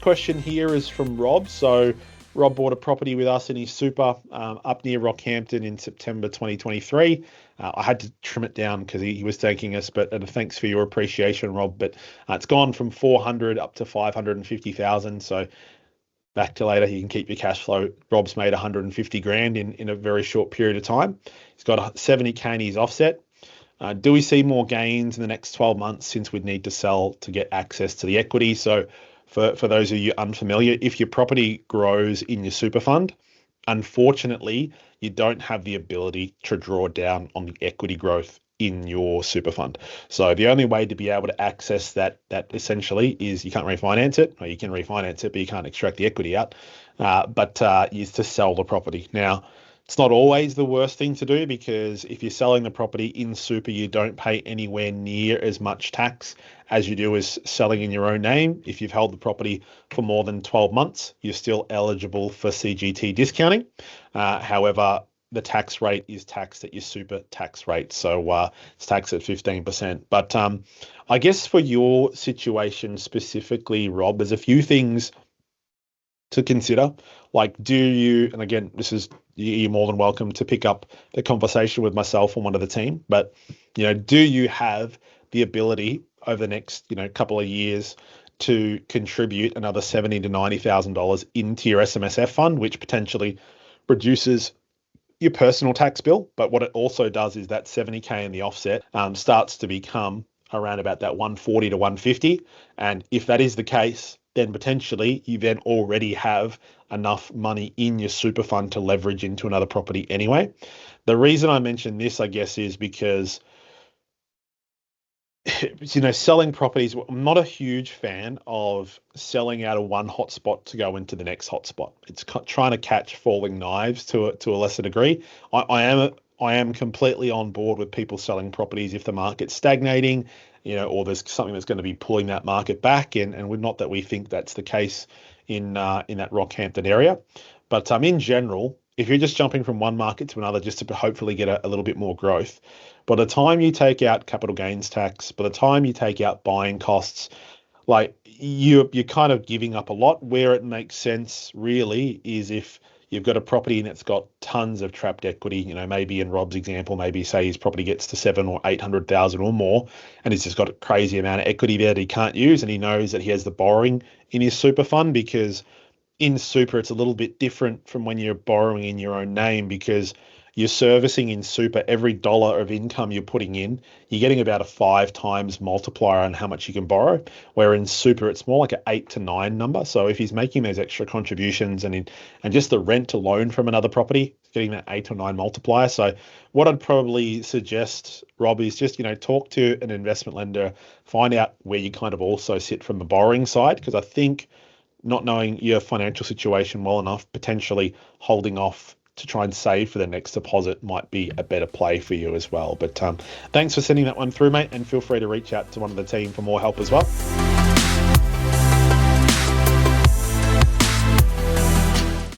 question here is from Rob. So Rob bought a property with us in his super up near Rockhampton in September 2023. I had to trim it down because he was thanking us, but thanks for your appreciation, Rob. But it's gone from 400 up to 550,000. So back to later, you can keep your cash flow. Rob's made 150 grand in a very short period of time. He's got 70K in his offset. Do we see more gains in the next 12 months since we'd need to sell to get access to the equity? So for those of you unfamiliar, if your property grows in your super fund, unfortunately, you don't have the ability to draw down on the equity growth in your super fund. So the only way to be able to access that essentially is you can't refinance it, or you can refinance it, but you can't extract the equity out, is to sell the property. Now, it's not always the worst thing to do, because if you're selling the property in super, you don't pay anywhere near as much tax as you do as selling in your own name. If you've held the property for more than 12 months, you're still eligible for CGT discounting. However, the tax rate is taxed at your super tax rate. So it's taxed at 15%. But I guess for your situation specifically, Rob, there's a few things to consider. Like, do you, and again, you're more than welcome to pick up the conversation with myself or one of the team, but, do you have the ability over the next, couple of years to contribute another $70,000 to $90,000 into your SMSF fund, which potentially reduces your personal tax bill? But what it also does is that 70K in the offset starts to become around about that 140 to 150. And if that is the case, then potentially you then already have enough money in your super fund to leverage into another property anyway. The reason I mention this, I guess, is because selling properties, I'm not a huge fan of selling out of one hotspot to go into the next hotspot. It's trying to catch falling knives to a lesser degree. I am completely on board with people selling properties if the market's stagnating, or there's something that's going to be pulling that market back. And we're not that we think that's the case in that Rockhampton area. But in general, if you're just jumping from one market to another just to hopefully get a little bit more growth, by the time you take out capital gains tax, by the time you take out buying costs, like you're kind of giving up a lot. Where it makes sense really is if you've got a property and it's got tons of trapped equity, maybe in Rob's example, maybe say his property gets to 700,000 or 800,000 or more, and he's just got a crazy amount of equity there that he can't use, and he knows that he has the borrowing in his super fund, because in super, it's a little bit different from when you're borrowing in your own name, because you're servicing in super every dollar of income you're putting in, you're getting about a 5 times multiplier on how much you can borrow, where in super, it's more like an 8 to 9 number. So if he's making those extra contributions and just the rent alone from another property, getting that 8 or 9 multiplier. So what I'd probably suggest, Rob, is just, talk to an investment lender, find out where you kind of also sit from the borrowing side, because I think not knowing your financial situation well enough, potentially holding off to try and save for the next deposit might be a better play for you as well. But thanks for sending that one through, mate, and feel free to reach out to one of the team for more help as well.